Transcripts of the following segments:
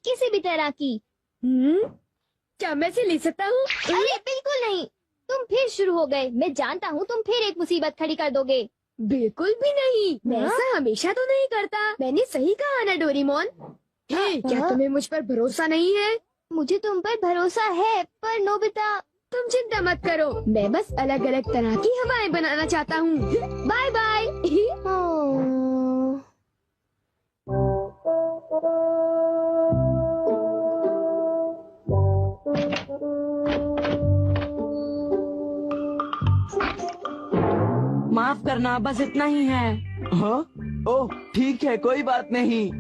किसी भी तरह की। क्या मैं इसे ले सकता हूँ? अरे बिल्कुल नहीं, तुम फिर शुरू हो गए। मैं जानता हूँ तुम फिर एक मुसीबत खड़ी कर दोगे। बिल्कुल भी नहीं, मैं ऐसा हमेशा तो नहीं करता। मैंने सही कहा ना डोरेमोन। क्या तुम्हें मुझ पर भरोसा नहीं है? मुझे तुम पर भरोसा है, पर नोबिता। तुम चिंता मत करो, मैं बस अलग अलग तरह की हवाएं बनाना चाहता हूँ। Bye bye. माफ करना, बस इतना ही है। हाँ? ओह ठीक है, कोई बात नहीं।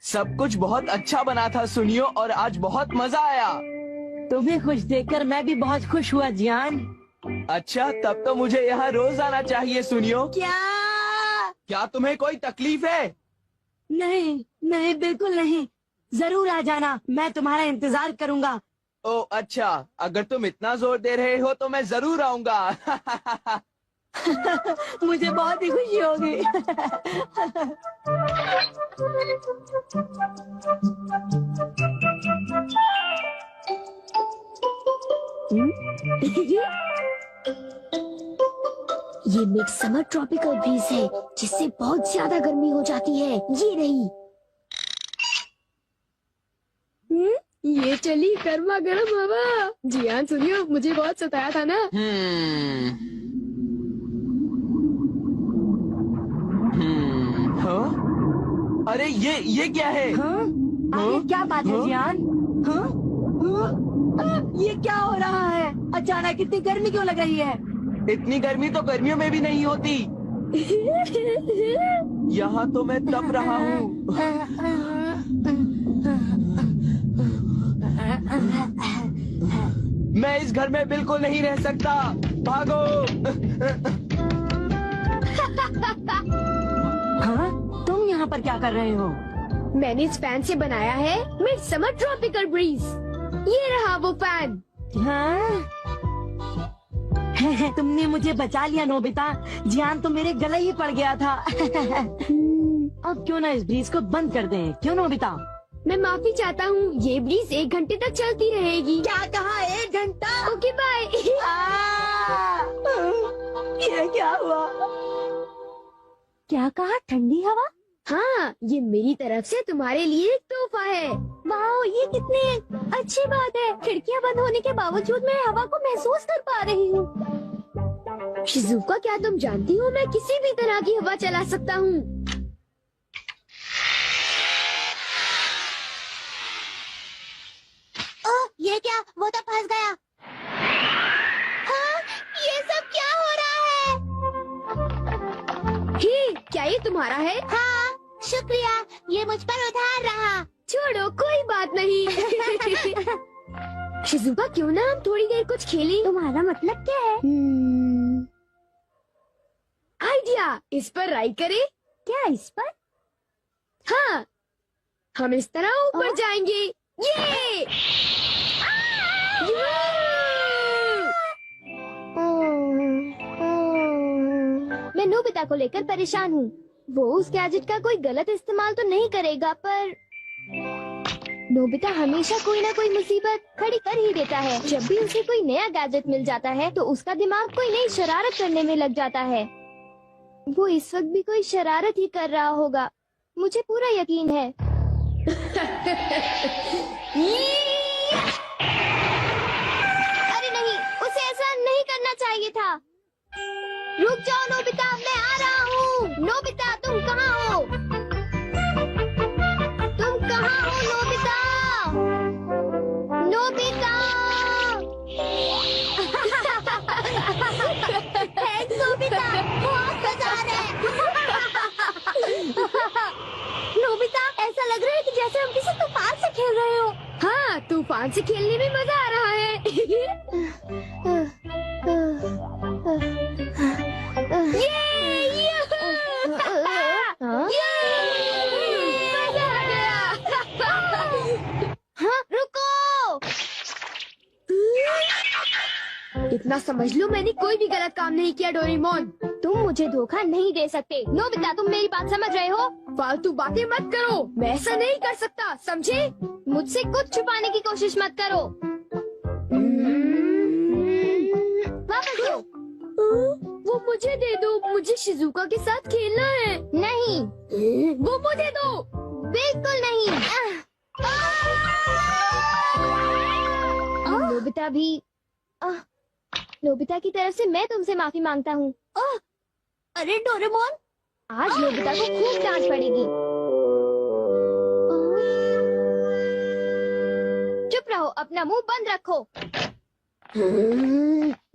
सब कुछ बहुत अच्छा बना था सुनियो, और आज बहुत मजा आया। तुम्हें खुश देखकर मैं भी बहुत खुश हुआ जियान। अच्छा, तब तो मुझे यहाँ रोज आना चाहिए सुनियो। क्या तुम्हें कोई तकलीफ है? नहीं नहीं, बिल्कुल नहीं। जरूर आ जाना, मैं तुम्हारा इंतजार करूंगा। ओह अच्छा, अगर तुम इतना जोर दे रहे हो तो मैं जरूर आऊंगा। मुझे बहुत ही खुशी होगी। ये मिड समर ट्रॉपिकल ब्रीज है, जिससे बहुत ज्यादा गर्मी हो जाती है। ये रही। ये चली गर्मा गर्म हवा। जियान सुनियो, मुझे बहुत सताया था ना। हाँ? अरे ये क्या है? हाँ? आखिर क्या बात है जियान? हाँ? हाँ? ये क्या हो रहा है? अचानक इतनी गर्मी क्यों लग रही है? इतनी गर्मी तो गर्मियों में भी नहीं होती। यहाँ तो मैं तप रहा हूँ। मैं इस घर में बिल्कुल नहीं रह सकता। भागो। हाँ? तुम यहाँ पर क्या कर रहे हो? मैंने इस फैन से बनाया है मिड समर ट्रॉपिकल ब्रीज। ये रहा वो फैन। हाँ? तुमने मुझे बचा लिया नोबिता। जियान तो मेरे गले ही पड़ गया था। अब क्यों ना इस ब्रीज को बंद कर दें? क्यों नोबिता? मैं माफी चाहता हूँ, ये ब्रीज 1 घंटे तक चलती रहेगी। क्या कहा? 1 घंटा? Okay bye. ये क्या हुआ? क्या कहा? ठंडी हवा? हाँ, ये मेरी तरफ से तुम्हारे लिए एक तोहफा है। वाओ, ये कितनी अच्छी बात है। खिड़कियाँ बंद होने के बावजूद मैं हवा को महसूस कर पा रही हूँ। शिजुका, क्या तुम जानती हो मैं किसी भी तरह की हवा चला सकता हूँ। ओह, ये क्या? वो तो फंस गया। हाँ, ये सब क्या हो रहा है? हे, क्या ये तुम्हारा है? हाँ, शुक्रिया। ये मुझ पर उधार रहा। छोड़ो, कोई बात नहीं। शिजुका, क्यों ना हम थोड़ी देर कुछ खेलें? तुम्हारा मतलब क्या है? आइडिया, इस पर राइड करें? क्या इस पर? हाँ, हम इस तरह ऊपर जाएंगे। ये मैं नोबिता को लेकर परेशान हूँ। वो उस गैजेट का कोई गलत इस्तेमाल तो नहीं करेगा, पर नोबिता हमेशा कोई ना कोई मुसीबत खड़ी कर ही देता है। जब भी उसे कोई नया गैजेट मिल जाता है तो उसका दिमाग कोई नई शरारत करने में लग जाता है। वो इस वक्त भी कोई शरारत ही कर रहा होगा, मुझे पूरा यकीन है। अरे नहीं, उसे ऐसा नहीं करना चाहिए था। रुक जाओ नोबिता, मैं आ रहा हूँ। नोबिता, तुम कहाँ हो? तुम कहाँ हो नोबिता? नोबिता! थैंक्स नोबिता, बहुत मजा आ रहा है। नोबिता, ऐसा लग रहा है कि जैसे हम किसी तूफान से खेल रहे हो। हाँ, तूफान से खेलने में मजा आ रहा है। हाँ, रुको। इतना समझ लो, मैंने कोई भी गलत काम नहीं किया डोरेमोन। तुम मुझे धोखा नहीं दे सकते। नोबिता, तुम मेरी बात समझ रहे हो? फालतू बातें मत करो, मैं ऐसा नहीं कर सकता, समझे? मुझसे कुछ छुपाने की कोशिश मत करो। वापस दो। वो मुझे दे दो, मुझे शिजुका के साथ खेलना है। नहीं, वो मुझे दो। बिल्कुल नहीं। नोबिता भी नोबिता की तरफ से मैं तुमसे माफी मांगता हूँ। अरे डोरेमोन, आज नोबिता को खूब डांट पड़ेगी। चुप रहो, अपना मुंह बंद रखो।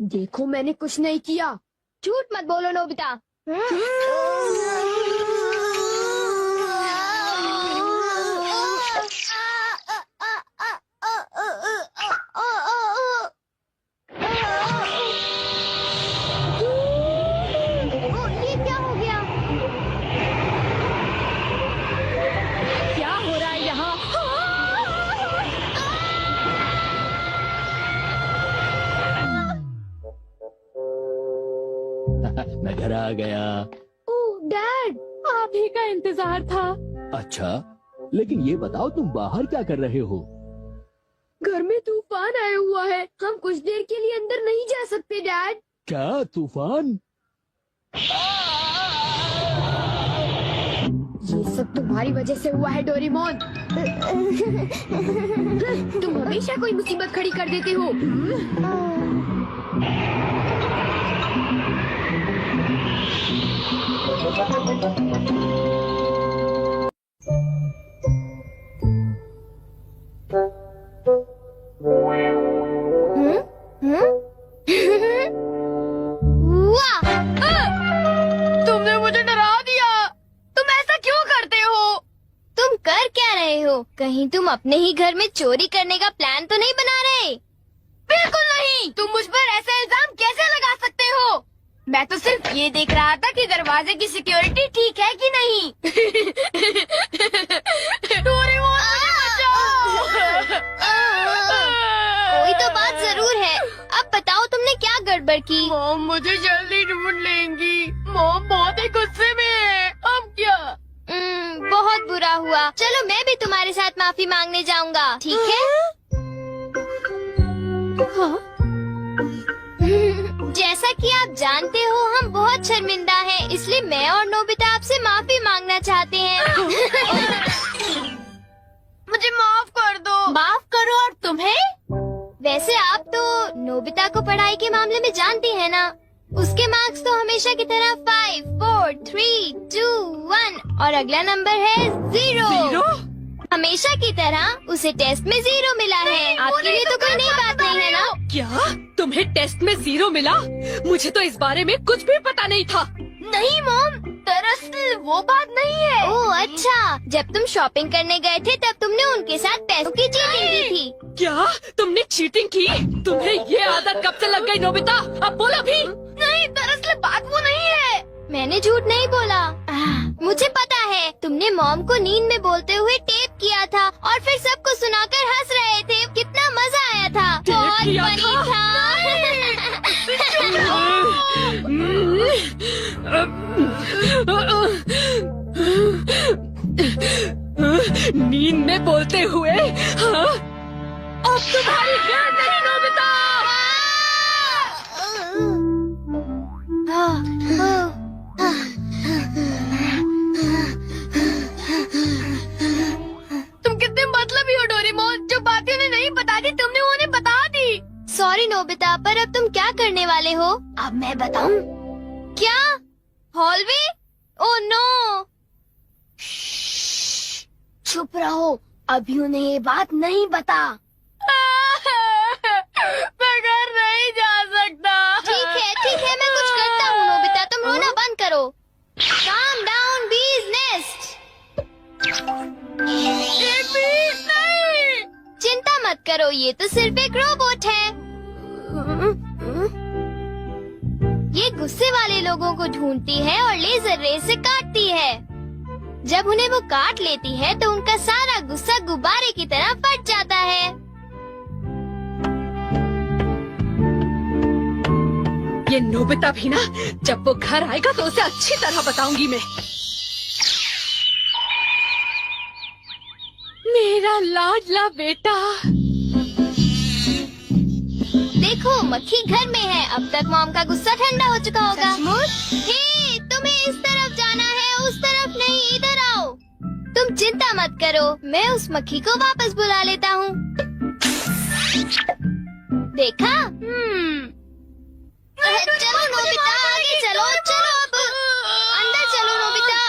देखो, मैंने कुछ नहीं किया। झूठ मत बोलो नोबिता। ये क्या हो गया? क्या हो रहा है यहाँ? मैं घर आ गया। ओह डैड, आप ही का इंतजार था। अच्छा, लेकिन ये बताओ तुम बाहर क्या कर रहे हो? घर में तूफान आया हुआ है, हम कुछ देर के लिए अंदर नहीं जा सकते डैड। क्या तूफान? ये सब तुम्हारी वजह से हुआ है डोरेमोन। तुम हमेशा कोई मुसीबत खड़ी कर देते हो। वाह! तुमने मुझे डरा दिया। तुम ऐसा क्यों करते हो? तुम कर क्या रहे हो? कहीं तुम अपने ही घर में चोरी करने का प्लान तो नहीं बना रहे? बिल्कुल नहीं। तुम मुझ पर ऐसा इल्जाम कैसे लगा सकते हो? मैं तो सिर्फ ये देख रहा था कि दरवाजे की सिक्योरिटी ठीक है कि नहीं। डोरेमोन, मुझे बचाओ। कोई तो बात जरूर है। अब बताओ तुमने क्या गड़बड़ की? मॉम मुझे जल्दी ढूंढ लेंगी। मॉम बहुत ही गुस्से में है। अब क्या? बहुत बुरा हुआ। चलो मैं भी तुम्हारे साथ माफी मांगने जाऊंगा, ठीक है? जैसा कि आप जानते हो, हम बहुत शर्मिंदा हैं, इसलिए मैं और नोबिता आपसे माफी मांगना चाहते हैं। मुझे माफ कर दो। माफ करो और तुम्हें? वैसे आप तो नोबिता को पढ़ाई के मामले में जानती हैं ना? उसके मार्क्स तो हमेशा की तरह 5, 4, 3, 2, 1 और अगला नंबर है 0। हमेशा की तरह उसे टेस्ट में 0 मिला है। आपके लिए तो कोई नई बात नहीं है ना? क्या तुम्हें टेस्ट में 0 मिला? मुझे तो इस बारे में कुछ भी पता नहीं था। नहीं मॉम, दरअसल वो बात नहीं है। ओह अच्छा, जब तुम शॉपिंग करने गए थे तब तुमने उनके साथ पैसों की चीटिंग की थी। क्या तुमने चीटिंग की? तुम्हें ये आदत कब से लग गई नोबिता? अब बोला भी। नहीं, दरअसल बात वो नहीं है। मैंने झूठ नहीं बोला। मुझे पता है, तुमने मॉम को नींद में बोलते हुए टेप किया था और फिर सबको सुनाकर हंस रहे थे। कितना मजा आया था। बहुत किया फनी था। नींद में बोलते हुए? हाँ? अब तुम्हारी खैर नहीं नोबिता। तुम कितने मतलबी हो डोरेमोन। जो बातें उन्हें नहीं बता दी तुमने उन्हें बता दी। सॉरी नोबिता, पर अब तुम क्या करने वाले हो? अब मैं बताऊं? क्या? हॉलवे? Oh no! चुप रहो, अभी उन्हें ये बात नहीं बता। मैं घर नहीं जा सकता। ठीक है, मैं कुछ करता हूँ नोबिता, तुम रोना बंद करो। Calm down, bee's nest. ये बीस नहीं। चिंता मत करो, ये तो सिर्फ एक रोबोट है। ये गुस्से वाले लोगों को ढूंढती है और लेजर रे से काटती है। जब उन्हें वो काट लेती है तो उनका सारा गुस्सा गुब्बारे की तरह फट जाता है। ये नोबिता भी ना, जब वो घर आएगा तो उसे अच्छी तरह बताऊंगी मैं। मेरा लाडला बेटा। देखो मक्खी घर में है। अब तक मॉम का गुस्सा ठंडा हो चुका होगा। हे, तुम्हें इस तरफ जाना है, उस तरफ नहीं, इधर आओ। तुम चिंता मत करो, मैं उस मक्खी को वापस बुला लेता हूँ। देखा? चलो नोबिता, आगे चलो, चलो अब अंदर चलो नोबिता।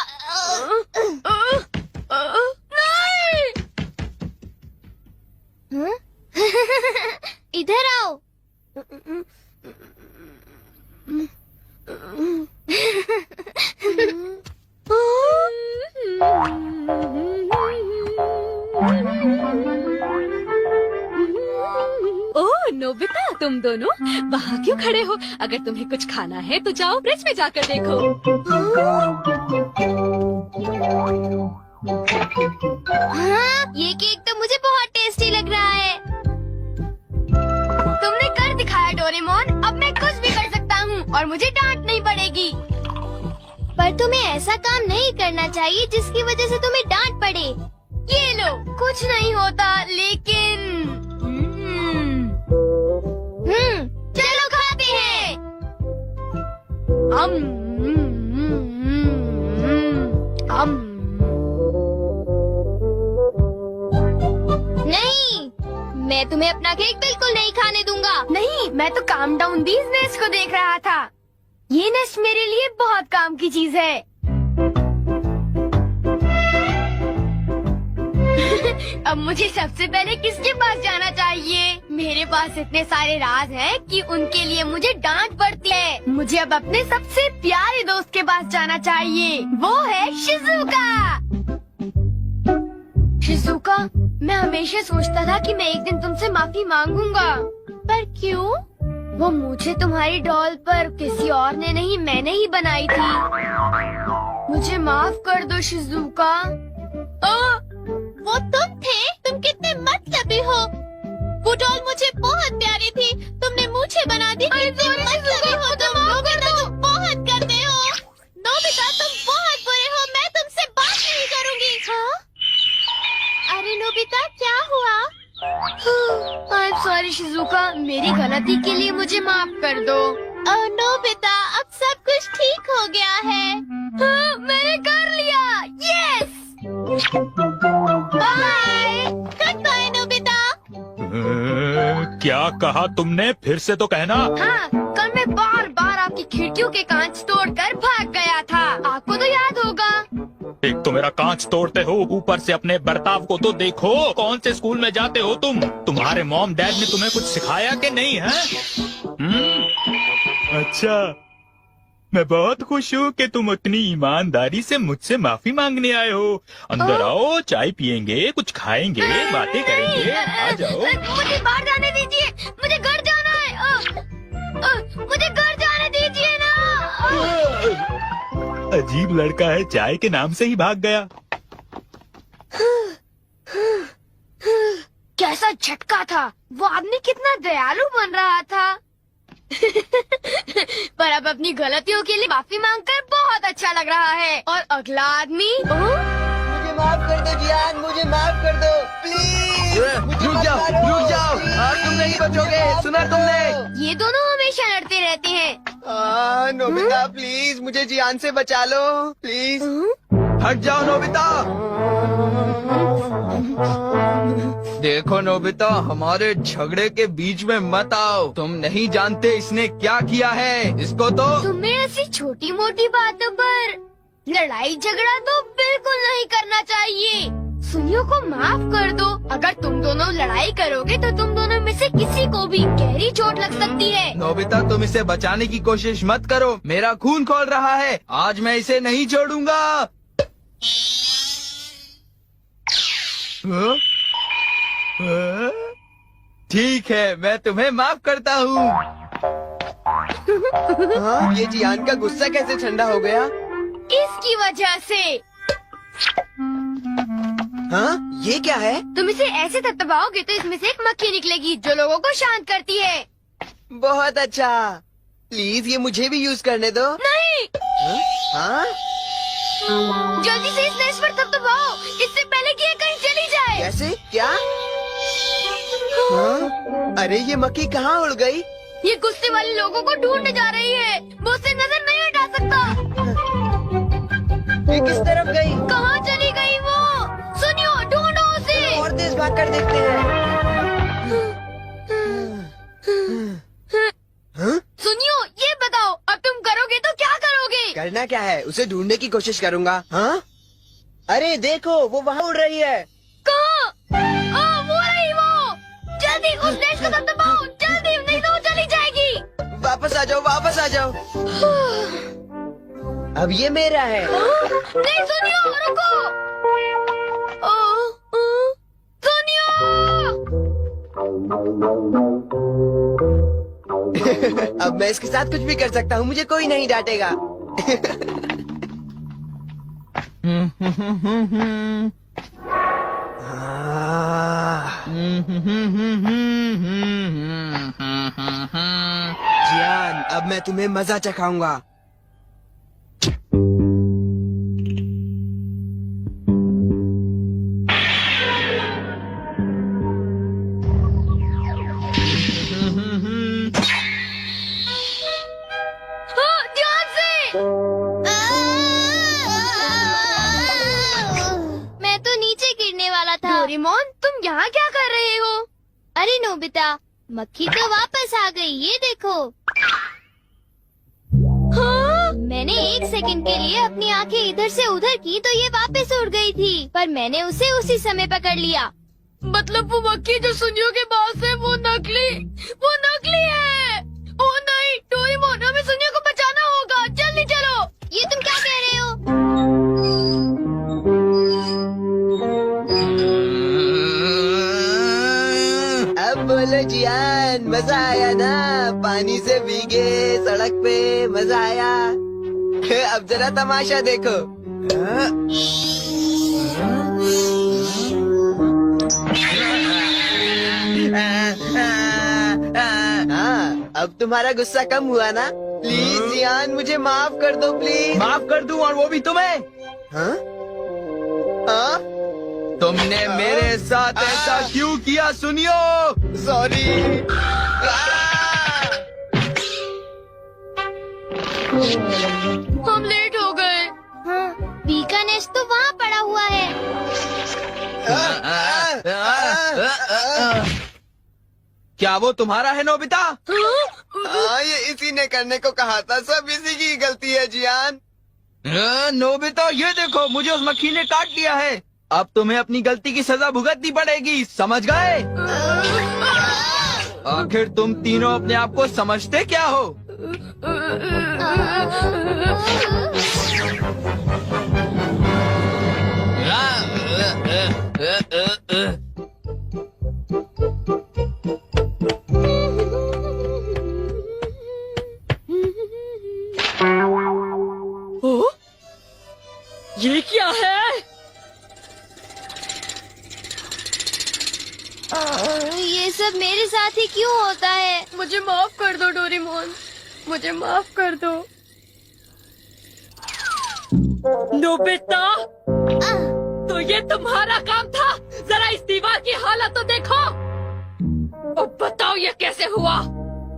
इधर आओ। ओह नोबिता, तुम दोनों वहाँ क्यों खड़े हो? अगर तुम्हें कुछ खाना है तो जाओ फ्रिज में जाकर देखो। हाँ, ये केक तो मुझे बहुत टेस्टी लग रहा है। तुमने कर दिखाया डोरेमोन, अब मैं कुछ भी कर सकता हूँ और मुझे डांट नहीं पड़ेगी। पर तुम्हें ऐसा काम नहीं करना चाहिए जिसकी वजह से तुम्हें डांट पड़े। ये लो, कुछ नहीं होता, लेकिन चलो खाते हैं। नहीं, मैं तुम्हें अपना केक बिल्कुल नहीं खाने दूंगा। नहीं, मैं तो काम डाउन दीज नेस्ट को देख रहा था। ये नेस्ट मेरे लिए बहुत काम की चीज है। अब मुझे सबसे पहले किसके पास जाना चाहिए? मेरे पास इतने सारे राज हैं कि उनके लिए मुझे डांट पड़ती है। मुझे अब अपने सबसे प्यारे दोस्त के पास जाना चाहिए। वो है शिजुका। शिजुका, मैं हमेशा सोचता था कि मैं एक दिन तुमसे माफी मांगूंगा, पर क्यों? वो मुझे तुम्हारी डॉल पर किसी और ने नहीं, मैंने ही बनाई थी। मुझे माफ कर दो शिजुका। वो तुम थे? तुम कितने मतलबी हो। वो डॉल मुझे बहुत प्यारी थी, तुमने मुझे बना दी। कितने मतलबी हो तुम लोग, जो बहुत करते हो। नोबिता, तुम बहुत बुरे हो, मैं तुमसे बात नहीं करूंगी। हाँ? अरे नोबिता, क्या हुआ? आई एम सॉरी शिजुका, मेरी गलती के लिए मुझे माफ कर दो। नोबिता, अब सब कुछ ठीक हो गया है। हाँ, मैंने कर लिया। Yes, bye. Good bye Nobita. क्या कहा तुमने? फिर से तो कहना। हाँ, कल मैं बार बार आपकी खिड़कियों के कांच तोड़कर भाग गया था। आपको तो याद होगा। एक तो मेरा कांच तोड़ते हो, ऊपर से अपने बर्ताव को तो देखो। कौन से स्कूल में जाते हो तुम? तुम्हारे मॉम डैड ने तुम्हें कुछ सिखाया कि नहीं है? अच्छा, मैं बहुत खुश हूँ कि तुम उतनी ईमानदारी से मुझसे माफी मांगने आए हो। अंदर आओ, चाय पियेंगे, कुछ खाएंगे, बातें करेंगे। आ जाओ। मुझे बाहर जाने दीजिए, मुझे घर जाना है। मुझे घर जाने दीजिए ना। अजीब लड़का है, चाय के नाम से ही भाग गया। कैसा झटका था। वो आदमी कितना दयालु बन रहा था। पर अब अपनी गलतियों के लिए माफी मांगकर बहुत अच्छा लग रहा है। और अगला आदमी मुझे माफ कर दो जियान, मुझे माफ कर दो प्लीज। रुक जाओ, अब तुम नहीं बचोगे, सुना तुमने? ये दोनों हमेशा लड़ते रहते हैं। नोबिता प्लीज मुझे जियान से बचा लो प्लीज। हट जाओ नोबिता। देखो नोबिता, हमारे झगड़े के बीच में मत आओ। तुम नहीं जानते इसने क्या किया है। इसको तो तुम्हें ऐसी छोटी मोटी बातों पर लड़ाई झगड़ा तो बिल्कुल नहीं करना चाहिए। सुनियो को माफ कर दो। अगर तुम दोनों लड़ाई करोगे तो तुम दोनों में से किसी को भी गहरी चोट लग सकती है। नोबिता, तुम इसे बचाने की कोशिश मत करो। मेरा खून खौल रहा है, आज मैं इसे नहीं छोड़ूंगा। ठीक है, मैं तुम्हें माफ करता हूँ। ये जियान का गुस्सा कैसे ठंडा हो गया? किसकी वजह से? हाँ, ये क्या है? तुम इसे ऐसे थपथपाओगे तो इसमें से एक मक्खी निकलेगी जो लोगों को शांत करती है। बहुत अच्छा। प्लीज ये मुझे भी यूज करने दो। नहीं, हाँ जल्दी से इस स्लैश पर दबाओ, इससे पहले कि ये कहीं चली जाए। कैसे? क्या? हाँ? अरे ये मक्खी कहाँ उड़ गई? ये गुस्से वाले लोगों को ढूंढने जा रही है, वो उससे नजर नहीं हटा सकता। ये किस तरफ गई? कहाँ चली गई वो? सुनियो, ढूंढो उसे। और तेज भाग कर देखते हैं। हाँ? सुनियो, ये बताओ अब तुम करोगे तो क्या करोगे? करना क्या है? उसे ढूंढने की कोशिश करूँगा। हाँ? अरे देखो, वो वहाँ उड़ रही है। कहाँ? वो रही वो। जल्दी उस स्लैश को दबाओ, जल्दी, नहीं तो वो चली जाएगी। वापस आ जाओ, वापस आ जाओ। अब ये मेरा है। नहीं सुनियो, रुको। सुनियो। अब मैं इसके साथ कुछ भी कर सकता हूँ, मुझे कोई नहीं डांटेगा। जियान, अब मैं तुम्हें मजा चखाऊंगा। ध्यान से। मैं तो नीचे गिरने वाला था। डोरेमोन, तुम यहाँ क्या कर रहे हो? अरे नोबिता, मक्खी तो वापस आ गई, ये देखो। हाँ? मैंने 1 सेकंड के लिए अपनी आंखें इधर से उधर की तो ये वापस उड़ गई थी, पर मैंने उसे उसी समय पकड़ लिया। मतलब वो मक्खी जो सुनियो के पास है वो नकली है। ओ नहीं, डोरेमोन, हमें सुनियो को बचाना होगा, जल्दी चलो। ये तुम क्या कह रहे हो? अब बोलो जियान, मजा आया ना? पानी से भीगे सड़क पे, मजा आया। अब जरा तमाशा देखो। हाँ, अब तुम्हारा गुस्सा कम हुआ ना? प्लीज जियान, मुझे माफ कर दो प्लीज। माफ कर दूं, और वो भी तुम्हें। हाँ? हाँ? तुमने मेरे साथ ऐसा क्यों किया सुनियो? सॉरी। हम लेट हो गए। हाँ, बी का नेस्ट तो वहाँ पड़ा हुआ है। क्या वो तुम्हारा है नोबिता? हाँ, ये इसी ने करने को कहा था, सब इसी की गलती है जियान। नोबिता, ये देखो, मुझे उस मक्खी ने काट लिया है। अब तुम्हें अपनी गलती की सजा भुगतनी पड़ेगी, समझ गए? आखिर तुम तीनों अपने आप को समझते क्या हो? ये क्या है? ये सब मेरे साथ ही क्यों होता है? मुझे माफ कर दो डोरेमोन, मुझे माफ कर दो। नोबिता, तो ये तुम्हारा काम था? जरा इस दीवार की हालत तो देखो। अब बताओ ये कैसे हुआ?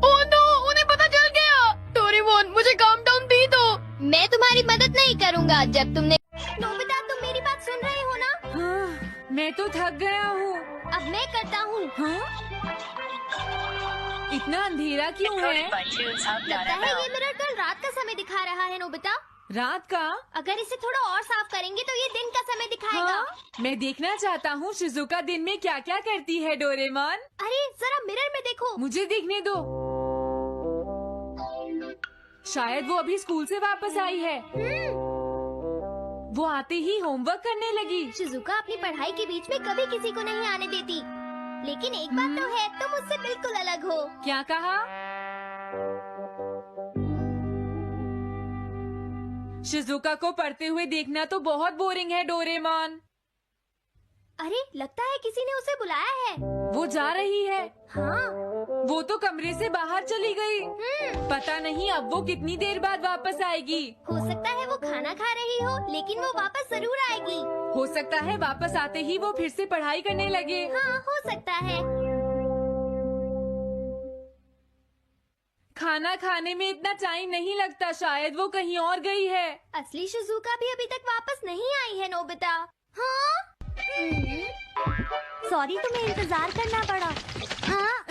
ओह नो, उन्हें पता चल गया। डोरेमोन, मुझे काम डाउन दी दो। मैं तुम्हारी मदद नहीं करूँगा जब तुमने। नोबिता, तुम मेरी बात सुन रहे हो ना? हाँ, मैं तो थक गया हूँ। अब मैं करता हूँ। हाँ? इतना अंधेरा क्यों है? लगता है ये मिरर कल रात का समय दिखा रहा है नोबिता। रात का? अगर इसे थोड़ा और साफ करेंगे तो ये दिन का समय दिखाएगा। हाँ? मैं देखना चाहता हूँ शिजुका दिन में क्या क्या करती है डोरेमोन। अरे जरा मिरर में देखो। मुझे देखने दो। शायद वो अभी स्कूल से वापस आई है। वो आते ही होमवर्क करने लगी। शिजुका अपनी पढ़ाई के बीच में कभी किसी को नहीं आने देती, लेकिन एक बात तो है, तुम उससे बिल्कुल अलग हो। क्या कहा? शिजुका को पढ़ते हुए देखना तो बहुत बोरिंग है डोरेमोन। अरे लगता है किसी ने उसे बुलाया है। वो जा रही है। हाँ, वो तो कमरे से बाहर चली गई। पता नहीं अब वो कितनी देर बाद वापस आएगी। हो सकता है वो खाना खा रही हो, लेकिन वो वापस जरूर आएगी। हो सकता है वापस आते ही वो फिर से पढ़ाई करने लगे। हाँ, हो सकता है। खाना खाने में इतना टाइम नहीं लगता, शायद वो कहीं और गई है। असली शिजुका भी अभी तक वापस नहीं आई है नोबिता। हाँ? सॉरी, तुम्हें इंतजार करना पड़ा। हाँ?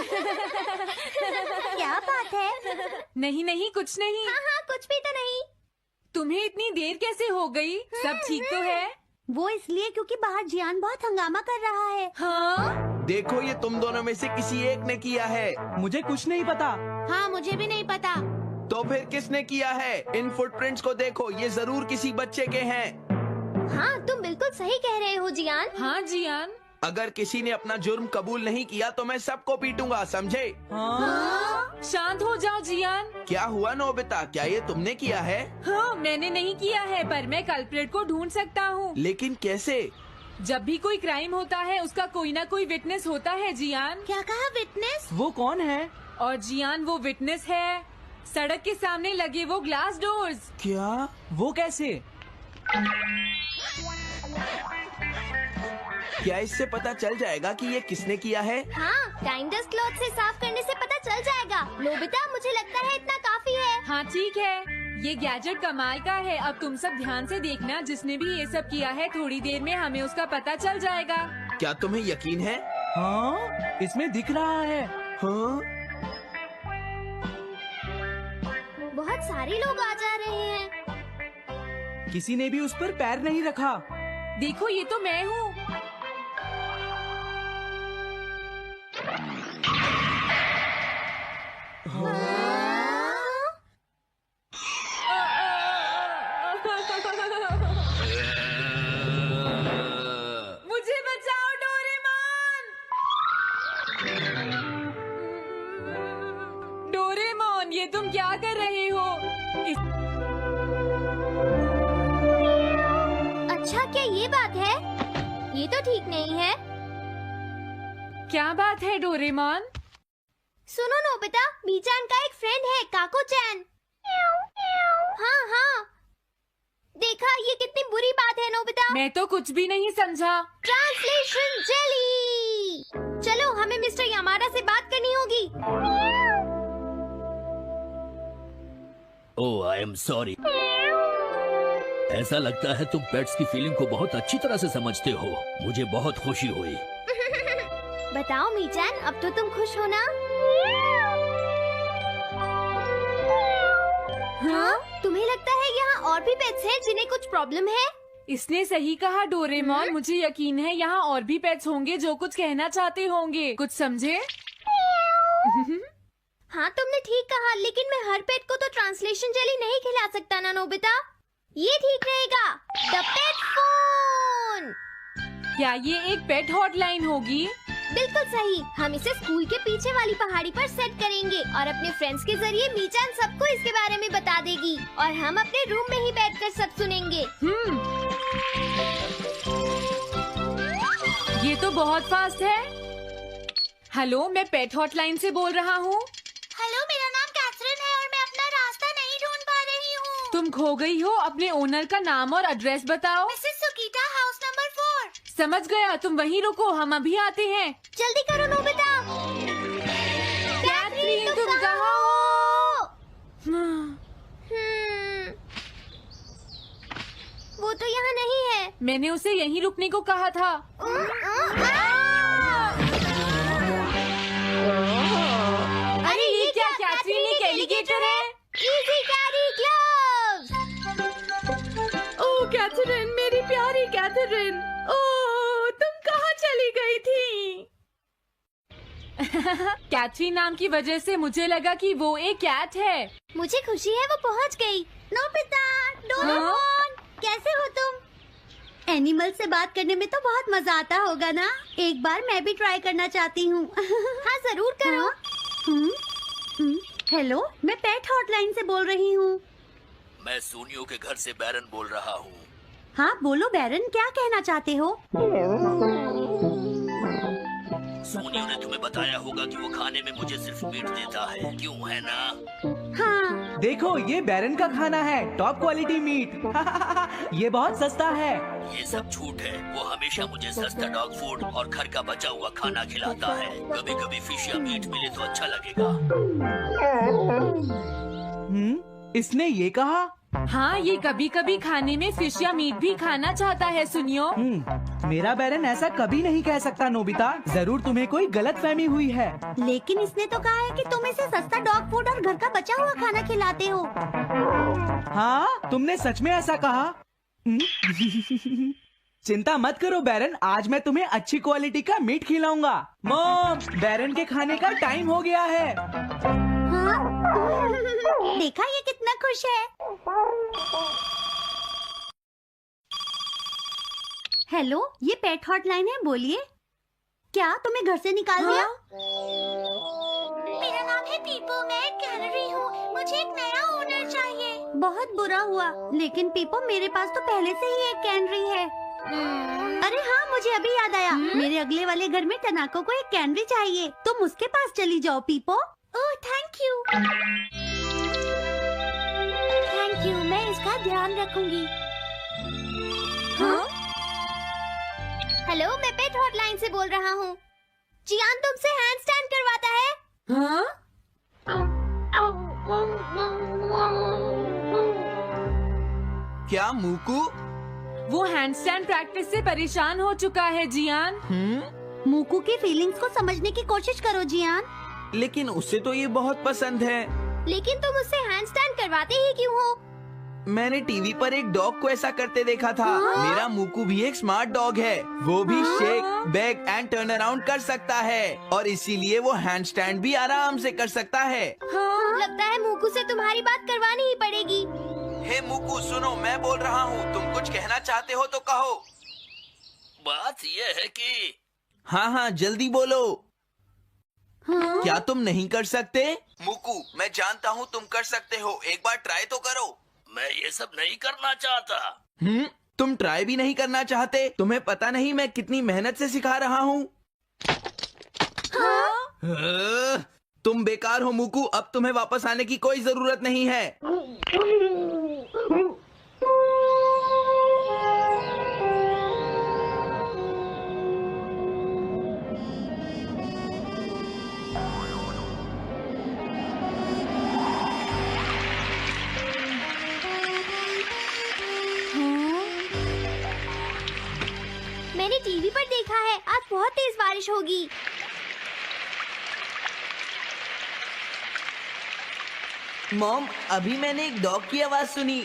क्या बात है? नहीं नहीं, कुछ नहीं। हाँ हाँ, कुछ भी तो नहीं। तुम्हें इतनी देर कैसे हो गई? सब ठीक तो है? वो इसलिए क्योंकि बाहर जियान बहुत हंगामा कर रहा है। हाँ? देखो, ये तुम दोनों में से किसी एक ने किया है। मुझे कुछ नहीं पता। हाँ, मुझे भी नहीं पता। तो फिर किसने किया है? इन फुटप्रिंट्स को देखो, ये जरूर किसी बच्चे के हैं। हाँ, तुम बिल्कुल सही कह रहे हो जियान। हाँ जियान। अगर किसी ने अपना जुर्म कबूल नहीं किया तो मैं सबको पीटूंगा, समझे? हाँ? शांत हो जाओ जियान। क्या हुआ नोबिता, क्या ये तुमने किया है? हाँ, मैंने नहीं किया है, पर मैं कल्प्रेट को ढूंढ सकता हूँ। लेकिन कैसे? जब भी कोई क्राइम होता है उसका कोई ना कोई विटनेस होता है जियान। क्या कहा, विटनेस? वो कौन है? और जियान वो विटनेस है। सड़क के सामने लगे वो ग्लास डोर्स। क्या? वो कैसे? क्या इससे पता चल जाएगा कि ये किसने किया है? हाँ, टाइम डस्ट क्लॉथ से साफ करने से पता चल जाएगा। नोबिता, मुझे लगता है इतना काफी है। हाँ ठीक है, ये गैजेट कमाल का है। अब तुम सब ध्यान से देखना, जिसने भी ये सब किया है थोड़ी देर में हमें उसका पता चल जाएगा। क्या तुम्हें यकीन है? हाँ, इसमें दिख रहा है। हाँ? बहुत सारे लोग आ जा रहे हैं। किसी ने भी उस पर पैर नहीं रखा। देखो, ये तो मैं हूँ। मुझे बचाओ डोरेमोन। डोरेमोन, ये तुम क्या कर रहे हो? अच्छा, क्या ये बात है? ये तो ठीक नहीं है। क्या बात है डोरेमोन? सुनो नोबिता, बीचान का एक फ्रेंड है, काको-चैन। हाँ हाँ, देखा, ये कितनी बुरी बात है नोबिता। मैं तो कुछ भी नहीं समझा। Translation jelly. चलो, हमें मिस्टर यामाडा से बात करनी होगी। ओह, आई एम सॉरी। ऐसा लगता है तुम पेट्स की फीलिंग को बहुत अच्छी तरह से समझते हो। मुझे बहुत खुशी हुई। बताओ मीचान, अब तो तुम खुश हो ना? हाँ? तुम्हें लगता है यहाँ और भी पेट्स हैं जिन्हें कुछ प्रॉब्लम है? इसने सही कहा डोरेमोन। मुझे यकीन है यहाँ और भी पेट्स होंगे जो कुछ कहना चाहते होंगे। कुछ समझे? हाँ, तुमने ठीक कहा, लेकिन मैं हर पेट को तो ट्रांसलेशन जेली नहीं खिला सकता ना नोबिता। ये ठीक रहेगा। The pet phone. क्या ये एक पेट हॉटलाइन होगी? बिल्कुल सही। हम इसे स्कूल के पीछे वाली पहाड़ी पर सेट करेंगे और अपने फ्रेंड्स के जरिए मीचान सबको इसके बारे में बता देगी और हम अपने रूम में ही बैठकर सब सुनेंगे। ये तो बहुत फास्ट है। हेलो, मैं पेट हॉटलाइन से बोल रहा हूँ। हेलो, मेरा नाम कैथरीन है और मैं अपना रास्ता नहीं ढूंढ पा रही हूँ। तुम खो गई हो, अपने ओनर का नाम और एड्रेस बताओ। Mrs Sukita, house number 4। समझ गया, तुम वहीं रुको, हम अभी आते हैं। जल्दी करो नोबिता। कैथरीन, तुम कहाँ हो? वो तो यहाँ नहीं है। मैंने उसे यहीं रुकने को कहा था। अरे ये क्या, कैथरीन एक एलिगेटर है। Easy carry gloves. Oh Catherine, मेरी प्यारी कैथरीन। ओह, तुम कहाँ चली गई थी? कैथरीन नाम की वजह से मुझे लगा कि वो एक कैट है। मुझे खुशी है वो पहुँच गई। नोबिता, डोरेमोन, कैसे हो तुम? एनिमल से बात करने में तो बहुत मजा आता होगा ना? एक बार मैं भी ट्राई करना चाहती हूँ। हाँ, जरूर करो। हेलो, मैं पेट हॉटलाइन से बोल रही हूँ। मैं सोनियो के घर से बैरन बोल रहा हूँ। हाँ बोलो बैरन, क्या कहना चाहते हो? सोनियो ने तुम्हें बताया होगा कि वो खाने में मुझे सिर्फ मीट देता है, क्यों है ना? हाँ। देखो ये बैरन का खाना है, टॉप क्वालिटी मीट। ये बहुत सस्ता है। ये सब झूठ है। वो हमेशा मुझे सस्ता डॉग फूड और घर का बचा हुआ खाना खिलाता है। कभी कभी फिश या मीट मिले तो अच्छा लगेगा। इसने ये कहा? हाँ, ये कभी कभी खाने में फिश या मीट भी खाना चाहता है। सुनियो, मेरा बैरन ऐसा कभी नहीं कह सकता नोबिता। जरूर तुम्हें कोई गलतफहमी हुई है। लेकिन इसने तो कहा है कि तुम इसे सस्ता डॉग फूड और घर का बचा हुआ खाना खिलाते हो। हाँ, तुमने सच में ऐसा कहा? चिंता मत करो बैरन, आज मैं तुम्हें अच्छी क्वालिटी का मीट खिलाऊंगा। मॉम, बैरन के खाने का टाइम हो गया है। हाँ? देखा ये कितना खुश है। हेलो, ये पेट हॉटलाइन है, बोलिए। क्या तुम्हें घर से निकाल दिया? मेरा नाम है पीपो, मैं एक कैनरी हूँ। मुझे एक नया ओनर चाहिए। बहुत बुरा हुआ, लेकिन पीपो मेरे पास तो पहले से ही एक कैनरी है। अरे हाँ, मुझे अभी याद आया। मेरे अगले वाले घर में टनाको को एक कैनरी चाहिए। तुम उसके पास चली जाओ पीपो। ओह, थैंक यू। थैंक यू, मैं इसका ध्यान रखूंगी। हाँ? हेलो, मैं पेट हॉटलाइन से बोल रहा हूँ। जियान तुमसे हैंड स्टैंड करवाता है। हाँ? क्या मूकू? वो हैंडस्टैंड प्रैक्टिस से परेशान हो चुका है जियान। मूकू की फीलिंग्स को समझने की कोशिश करो जियान। लेकिन उसे तो ये बहुत पसंद है। लेकिन तुम उससे हैंड स्टैंड करवाते ही क्यों हो? मैंने टीवी पर एक डॉग को ऐसा करते देखा था। मेरा मूकू भी एक स्मार्ट डॉग है। वो भी shake, back and turn around कर सकता है और इसीलिए वो हैंड स्टैंड भी आराम से कर सकता है। लगता है मूकू से तुम्हारी बात करवानी ही पड़ेगी। हे मूकू, सुनो, मैं बोल रहा हूँ। तुम कुछ कहना चाहते हो तो कहो। बात ये है कि हाँ हाँ, जल्दी बोलो। क्या तुम नहीं कर सकते? मूकू, मैं जानता हूँ तुम कर सकते हो। एक बार ट्राई तो करो। मैं ये सब नहीं करना चाहता। तुम ट्राई भी नहीं करना चाहते? तुम्हें पता नहीं मैं कितनी मेहनत से सिखा रहा हूँ। तुम बेकार हो मूकू। अब तुम्हें वापस आने की कोई जरूरत नहीं है। मैंने टीवी पर देखा है, आज बहुत तेज बारिश होगी। मॉम, अभी मैंने एक डॉग की आवाज सुनी।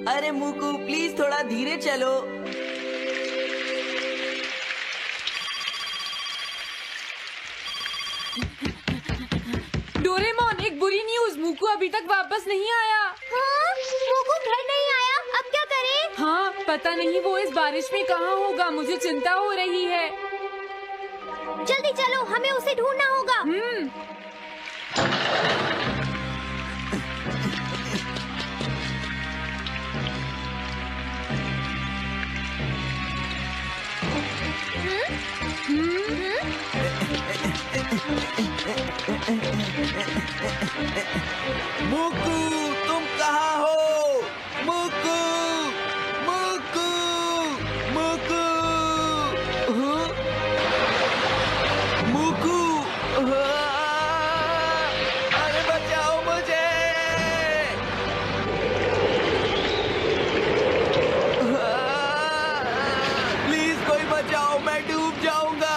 अरे मूकू, प्लीज थोड़ा धीरे चलो। डोरेमोन, एक बुरी न्यूज, मूकू अभी तक वापस नहीं आया। हाँ? मूकू घर नहीं आया, अब क्या करें? हाँ, पता नहीं वो इस बारिश में कहाँ होगा। मुझे चिंता हो रही है। जल्दी चलो, हमें उसे ढूंढना होगा। मूकू, तुम कहाँ हो? मूकू, मूकू, मूकू, मूकू, अरे बचाओ मुझे। प्लीज कोई बचाओ, मैं डूब जाऊंगा।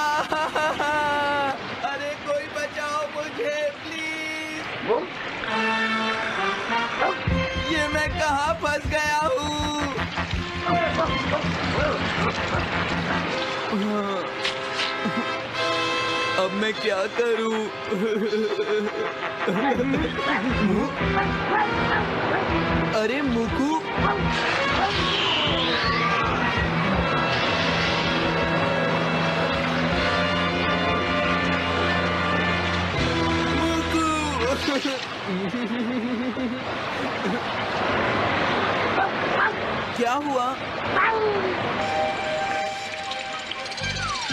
अरे कोई बचाओ मुझे प्लीज। ये मैं कहाँ फंस गया हूँ? अब मैं क्या करूँ? अरे मूकू, मूकू, क्या हुआ?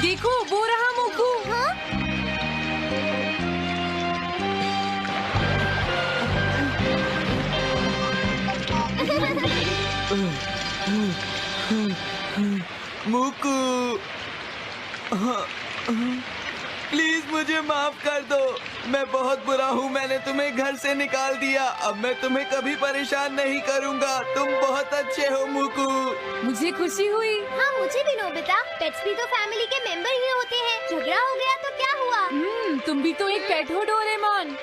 देखो वो रहा मोकू। हाँ? मुकू, प्लीज मुझे माफ कर दो। मैं बहुत बुरा हूँ, मैंने तुम्हें घर से निकाल दिया। अब मैं तुम्हें कभी परेशान नहीं करूँगा। तुम बहुत अच्छे हो मुकू। मुझे खुशी हुई। हाँ मुझे भी नोबिता। पेट्स भी तो फैमिली के मेंबर ही होते हैं। झगड़ा हो गया तो क्या हुआ? तुम भी तो एक पेट हो डोरेमोन।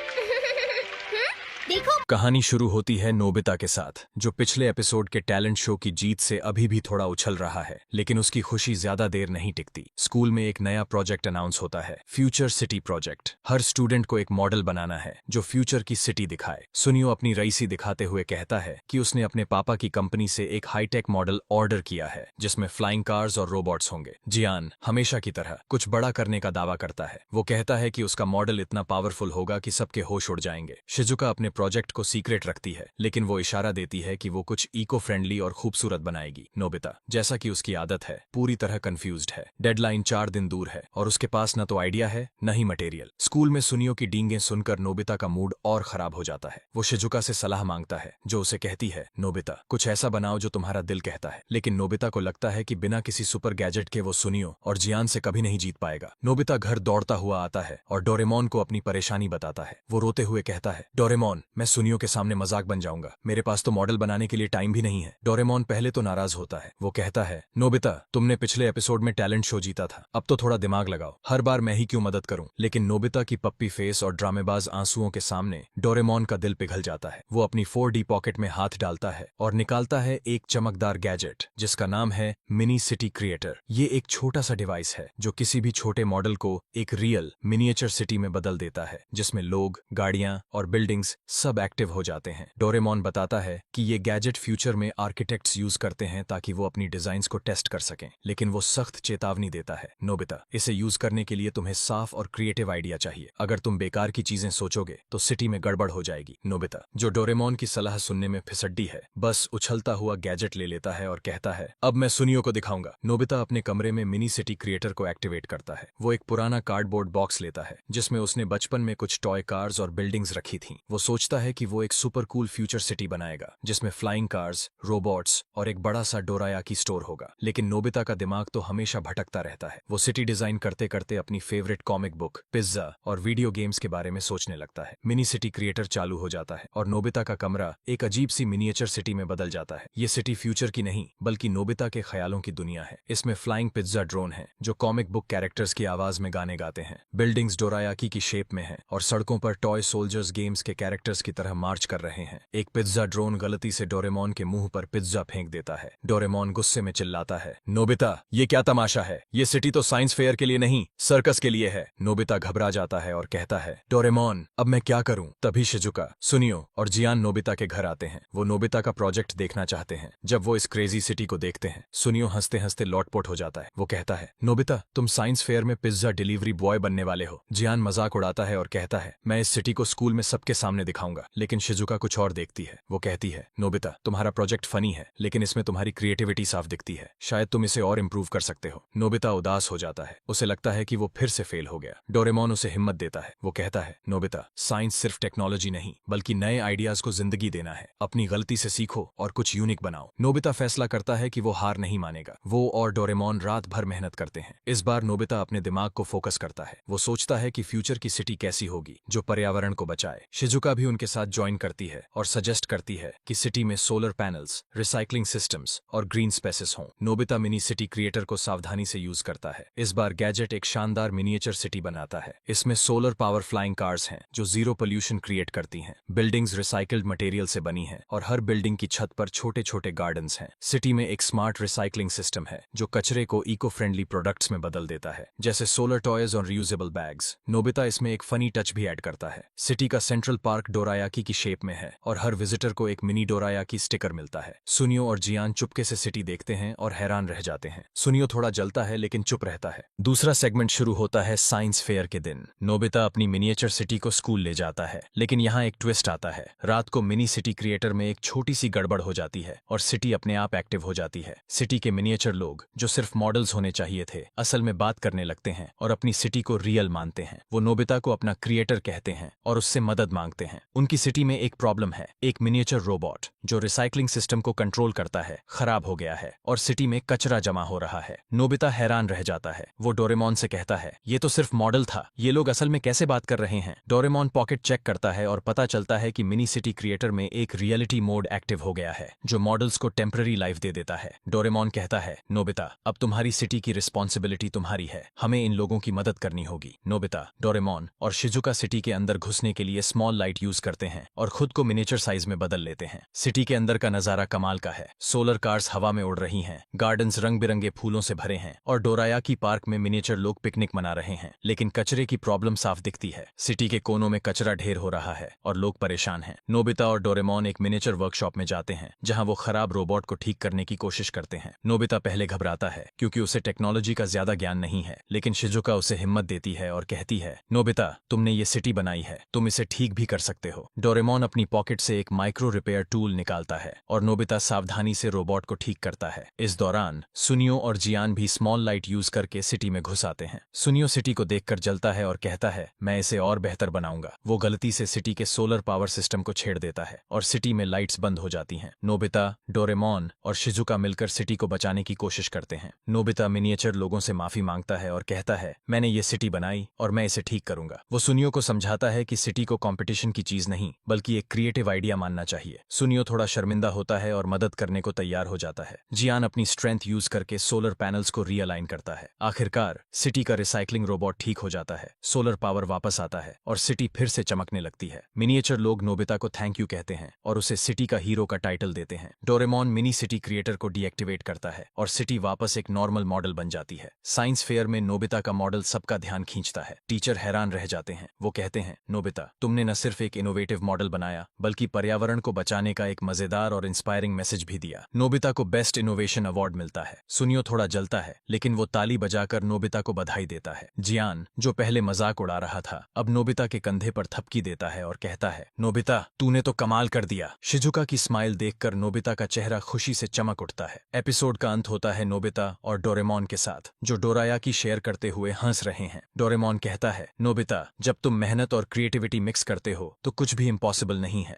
देखो कहानी शुरू होती है नोबिता के साथ, जो पिछले एपिसोड के टैलेंट शो की जीत से अभी भी थोड़ा उछल रहा है, लेकिन उसकी खुशी ज्यादा देर नहीं टिकती। स्कूल में एक नया प्रोजेक्ट अनाउंस होता है, फ्यूचर सिटी प्रोजेक्ट। हर स्टूडेंट को एक मॉडल बनाना है जो फ्यूचर की सिटी दिखाए। सुनियो अपनी रईसी दिखाते हुए कहता है कि उसने अपने पापा की कंपनी से एक हाईटेक मॉडल ऑर्डर किया है जिसमें फ्लाइंग कार्स और रोबोट्स होंगे। जियान हमेशा की तरह कुछ बड़ा करने का दावा करता है। वो कहता है कि उसका मॉडल इतना पावरफुल होगा कि सबके होश उड़ जाएंगे। शिजुका अपने प्रोजेक्ट को सीक्रेट रखती है, लेकिन वो इशारा देती है कि वो कुछ इको फ्रेंडली और खूबसूरत बनाएगी। नोबिता, जैसा कि उसकी आदत है, पूरी तरह कंफ्यूज्ड है। डेडलाइन 4 दिन दूर है और उसके पास न तो आइडिया है न ही मटेरियल। स्कूल में सुनियो की डींगें सुनकर नोबिता का मूड और खराब हो जाता है। वो शिजुका से सलाह मांगता है, जो उसे कहती है, नोबिता कुछ ऐसा बनाओ जो तुम्हारा दिल कहता है। लेकिन नोबिता को लगता है कि बिना किसी सुपर गैजेट के वो सुनियो और जियान से कभी नहीं जीत पाएगा। नोबिता घर दौड़ता हुआ आता है और डोरेमोन को अपनी परेशानी बताता है। वो रोते हुए कहता है, डोरेमोन मैं सुनियो के सामने मजाक बन जाऊंगा, मेरे पास तो मॉडल बनाने के लिए टाइम भी नहीं है। डोरेमोन पहले तो नाराज होता है। वो कहता है, नोबिता तुमने पिछले एपिसोड में टैलेंट शो जीता था, अब तो थोड़ा दिमाग लगाओ, हर बार मैं ही क्यों मदद करूं। लेकिन नोबिता की पप्पी फेस और ड्रामेबाज आंसुओं के सामने डोरेमोन का दिल पिघल जाता है। वो अपनी 4D पॉकेट में हाथ डालता है और निकालता है एक चमकदार गैजेट जिसका नाम है मिनी सिटी क्रिएटर। ये एक छोटा सा डिवाइस है जो किसी भी छोटे मॉडल को एक रियल मिनिएचर सिटी में बदल देता है, जिसमें लोग, गाड़ियां और बिल्डिंग्स सब एक्टिव हो जाते हैं। डोरेमोन बताता है कि ये गैजेट फ्यूचर में आर्किटेक्ट्स यूज करते हैं ताकि वो अपनी डिजाइन्स को टेस्ट कर सकें, लेकिन वो सख्त चेतावनी देता है, नोबिता इसे यूज करने के लिए तुम्हें साफ और क्रिएटिव आइडिया चाहिए। अगर तुम बेकार की चीजें सोचोगे तो सिटी में गड़बड़ हो जाएगी। नोबिता, जो डोरेमोन की सलाह सुनने में फिसड्डी है, बस उछलता हुआ गैजेट ले लेता है और कहता है, अब मैं सुनियो को दिखाऊंगा। नोबिता अपने कमरे में मिनी सिटी क्रिएटर को एक्टिवेट करता है। वो एक पुराना कार्डबोर्ड बॉक्स लेता है जिसमें उसने बचपन में कुछ टॉय कार्स और बिल्डिंग्स रखी थीं। वो सोचता है कि वो एक सुपर कूल फ्यूचर सिटी बनाएगा जिसमें फ्लाइंग कार्स, रोबोट्स और एक बड़ा सा डोरायाकी स्टोर होगा। लेकिन नोबिता का दिमाग तो हमेशा भटकता रहता है। वो सिटी डिजाइन करते करते अपनी फेवरेट कॉमिक बुक, पिज्जा और वीडियो गेम्स के बारे में सोचने लगता है। मिनी सिटी क्रिएटर चालू हो जाता है और नोबिता का कमरा एक अजीब सी मिनिएचर सिटी में बदल जाता है। ये सिटी फ्यूचर की नहीं बल्कि नोबिता के ख्यालों की दुनिया है। इसमें फ्लाइंग पिज्जा ड्रोन है जो कॉमिक बुक कैरेक्टर्स की आवाज में गाने गाते हैं। बिल्डिंग्स डोरायाकी की शेप में है और सड़कों पर टॉय सोल्जर्स गेम्स के कैरेक्टर्स की तरह मार्च कर रहे हैं। एक पिज्जा ड्रोन गलती से डोरेमोन के मुंह पर पिज्जा फेंक देता है। डोरेमोन गुस्से में चिल्लाता है, नोबिता ये क्या तमाशा है? ये सिटी तो साइंस फेयर के लिए नहीं, सर्कस के लिए है। नोबिता घबरा जाता है और कहता है, डोरेमोन अब मैं क्या करूं? तभी शिजुका, सुनियो और जियान नोबिता के घर आते हैं। वो नोबिता का प्रोजेक्ट देखना चाहते हैं। जब वो इस क्रेजी सिटी को देखते हैं, सुनियो हंसते हंसते लौटपोट हो जाता है। वो कहता है, नोबिता तुम साइंस फेयर में पिज्जा डिलीवरी बॉय बनने वाले हो। जियान मजाक उड़ाता है और कहता है, मैं इस सिटी को स्कूल में सबके सामने दिखाऊंगा। लेकिन शिजुका कुछ और देखती है। वो कहती है, नोबिता तुम्हारा प्रोजेक्ट फनी है लेकिन इसमें तुम्हारी क्रिएटिविटी साफ दिखती है, शायद तुम इसे और इम्प्रूव कर सकते हो। नोबिता उदास हो जाता है। उसे लगता है कि वो फिर से फेल हो गया। डोरेमोन उसे हिम्मत देता है। वो कहता है, नोबिता साइंस सिर्फ टेक्नोलॉजी नहीं बल्कि नए आइडियाज को जिंदगी देना है। अपनी गलती से सीखो और कुछ यूनिक बनाओ। नोबिता फैसला करता है कि वो हार नहीं मानेगा। वो और डोरेमोन रात भर मेहनत करते हैं। इस बार नोबिता अपने दिमाग को फोकस करता है। वो सोचता है कि फ्यूचर की सिटी कैसी होगी जो पर्यावरण को बचाए। शिजुका भी उनके साथ ज्वाइन करती है और सजेस्ट करती है कि सिटी में सोलर पैनल्स, रिसाइकलिंग सिस्टम्स और ग्रीन स्पेसेस हों। नोबिता मिनी सिटी क्रिएटर को सावधानी से यूज करता है। इस बार गैजेट एक शानदार मिनिएचर सिटी बनाता है। इसमें सोलर पावर फ्लाइंग कार्स हैं जो जीरो पोल्यूशन क्रिएट करती हैं। बिल्डिंग्स रिसाइकल्ड मटेरियल से बनी हैं और हर बिल्डिंग की छत पर छोटे छोटे गार्डन्स हैं। सिटी में एक स्मार्ट रिसाइकलिंग सिस्टम है जो कचरे को इको फ्रेंडली प्रोडक्ट्स में बदल देता है, जैसे सोलर टॉयज और रियूजेबल बैग्स। नोबिता इसमें एक फनी टच भी ऐड करता है। सिटी का सेंट्रल पार्क डोरायाकी की शेप में है और हर विजिटर को एक मिनी डोरायाकी स्टिकर मिलता है। सुनियो और जियान चुपके से सिटी देखते हैं और हैरान रह जाते हैं। सुनियो थोड़ा जलता है लेकिन चुप रहता है। दूसरा सेगमेंट शुरू होता है साइंस फेयर के दिन। नोबिता अपनी मिनिएचर सिटी को स्कूल ले जाता है, लेकिन यहाँ एक ट्विस्ट आता है। रात को मिनी सिटी क्रिएटर में एक छोटी सी गड़बड़ हो जाती है और सिटी अपने आप एक्टिव हो जाती है। सिटी के मिनिएचर लोग, जो सिर्फ मॉडल्स होने चाहिए थे, असल में बात करने लगते हैं और अपनी सिटी को रियल मानते हैं। वो नोबिता को अपना क्रिएटर कहते हैं और उससे मदद मांगते हैं। उनकी सिटी में एक प्रॉब्लम है। एक मिनिएचर रोबोट जो रिसाइकलिंग सिस्टम को कंट्रोल करता है खराब हो गया है और सिटी में कचरा जमा हो रहा है। नोबिता हैरान रह जाता है। वो डोरेमोन से कहता है, ये तो सिर्फ मॉडल था, ये लोग असल में कैसे बात कर रहे हैं। डोरेमोन पॉकेट चेक करता है और पता चलता है कि मिनी सिटी क्रिएटर में एक रियलिटी मोड एक्टिव हो गया है जो मॉडल्स को टेम्पररी लाइफ दे देता है। डोरेमोन कहता है, नोबिता अब तुम्हारी सिटी की रिस्पॉन्सिबिलिटी तुम्हारी है, हमें इन लोगों की मदद करनी होगी। नोबिता, डोरेमोन और शिजुका सिटी के अंदर घुसने के लिए स्मॉल लाइट यूज करते हैं और खुद को मिनिएचर साइज में बदल लेते हैं। सिटी के अंदर का नजारा कमाल का है। सोलर कार्स हवा में उड़ रही हैं, गार्डन्स रंग बिरंगे फूलों से भरे हैं और डोरायाकी पार्क में मिनिएचर लोग पिकनिक मना रहे हैं। लेकिन कचरे की प्रॉब्लम साफ दिखती है। सिटी के कोनों में कचरा ढेर हो रहा है और लोग परेशान हैं। नोबिता और डोरेमोन एक मिनिएचर वर्कशॉप में जाते हैं जहां वो खराब रोबोट को ठीक करने की कोशिश करते हैं। नोबिता पहले घबराता है क्योंकि उसे टेक्नोलॉजी का ज्यादा ज्ञान नहीं है, लेकिन शिजुका उसे हिम्मत देती है और कहती है, नोबिता तुमने ये सिटी बनाई है, तुम इसे ठीक भी कर सकते हो। डोरेमोन अपनी पॉकेट से एक माइक्रो रिपेयर टूल निकालता है और नोबिता सावधानी से रोबोट को ठीक करता है। इस दौरान सुनियो और जियान भी स्मॉल लाइट यूज करके सिटी में घुस आते हैं। सुनियो सिटी को देखकर जलता है और कहता है, मैं इसे और बेहतर बनाऊंगा। वो गलती से सिटी के सोलर पावर सिस्टम को छेड़ देता है और सिटी में लाइट्स बंद हो जाती हैं। नोबिता, डोरेमोन और शिजुका मिलकर सिटी को बचाने की कोशिश करते हैं। नोबिता मिनिएचर लोगों से माफी मांगता है और कहता है, मैंने ये सिटी बनाई और मैं इसे ठीक करूंगा। वो सुनियो को समझाता है कि सिटी को कंपटीशन की चीज नहीं बल्कि एक क्रिएटिव आइडिया मानना चाहिए। सुनियो थोड़ा शर्मिंदा होता है और मदद करने को तैयार हो जाता है। जियान अपनी स्ट्रेंथ यूज करके सोलर पैनल्स को रीअलाइन करता है। आखिरकार सिटी का रिसाइकलिंग रोबोट ठीक हो जाता है, सोलर पावर वापस आता है और सिटी फिर से चमकने लगती है। मिनिएचर लोग नोबिता को थैंक यू कहते हैं और उसे सिटी का हीरो का टाइटल देते हैं। डोरेमोन मिनी सिटी क्रिएटर को डीएक्टिवेट करता है और सिटी वापस एक नॉर्मल मॉडल बन जाती है। साइंस फेयर में नोबिता का मॉडल सबका ध्यान खींचता है। टीचर हैरान रह जाते हैं। वो कहते हैं, नोबिता तुमने न सिर्फ एक इनोवेटिव मॉडल बनाया बल्कि पर्यावरण को बचाने का एक मजेदार और इंस्पायरिंग मैसेज भी दिया। नोबिता को बेस्ट इनोवेशन अवार्ड मिलता है। सुनियो थोड़ा जलता है लेकिन वो ताली बजाकर नोबिता को बधाई देता है। जियान, जो पहले मजाक उड़ा रहा था, अब नोबिता के कंधे पर थपकी देता है और कहता है, नोबिता तूने तो कमाल कर दिया। शिजुका की स्माइल देखकर नोबिता का चेहरा खुशी से चमक उठता है। एपिसोड का अंत होता है नोबिता और डोरेमोन के साथ, जो डोरायाकी शेयर करते हुए हंस रहे हैं। डोरेमोन कहता है, नोबिता जब तुम मेहनत और क्रिएटिविटी मिक्स करते हो तो कुछ भी इम्पॉसिबल नहीं है।